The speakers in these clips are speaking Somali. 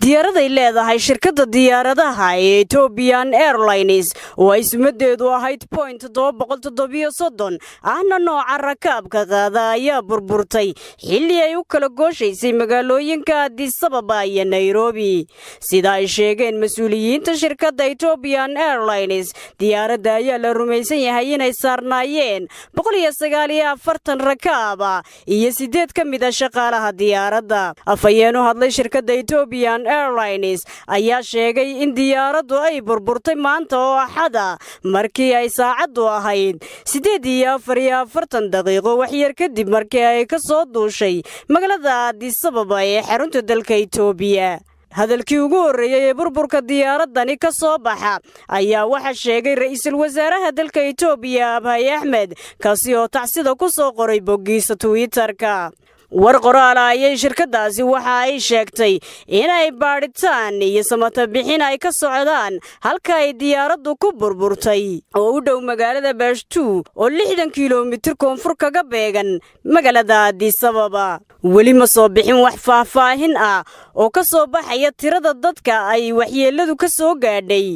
diyaaraday leedahay shirkadda diyaaradaha ee Ethiopian Airlines oo ay sumadeedu ahayd point 730 ahna nooca rakaabka qaada ayaa burburtay xilli ay u kala gooshaysay magaalooyinka Addis Ababa iyo Nairobi sida ay sheegeen mas'uuliyiinta shirkadda Ethiopian Airlines diyaaradda ayaa la rumaysan yahay inay saarnaayeen 149 rakaab iyo 8 ka mid ah shaqaalaha diyaaradda afayeen u hadlay shirkadda Ethiopian Airlines ayaa sheegay in diyaaraddu ay burburtay maanta oo Axada markii ay saacadu ahayd 8:44 daqiiqo wax yar kadib markii ay ka soo duushay magaalada Addis Ababa ee xarunta dalka Itoobiya hadalkii ugu horeeyay ee burburka diyaaradani ka soo baxa ayaa waxa sheegay ra'iisul wasaaraha dalka Itoobiya Abiy Ahmed kaasi oo tacsida ku soo qoray boggiisa Twitter-ka war qoraal ayay shirkadaasi waxa ay sheegtay inay baadhitaan iyo samata bixin ay ka socdaan halka ay diyaaraddu ku burburtay oo u dhow magaalada Bashtu oo 60 kiiloomitir koonfur kaga beegan magaalada Addis Ababa weli ma soo bixin wax faahfaahin ah oo ka soo baxaya tirada dadka ay waxyeeladu ka soo gaadhay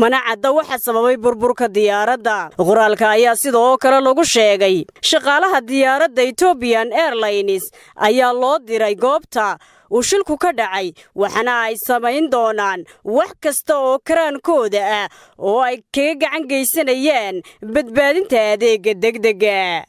mana cadda waxa sababay burburka diyaaradda qoraalka ayaa sidoo kale lagu sheegay shaqaalaha diyaaradda Ethiopian Airlines ayaa loo diray goobta uu shilku ka dhacay waxana ay samayn doonaan wax kasta oo karaankooda ah oo ay kaga gacan geysanayaan badbaadinta adeegga degdegga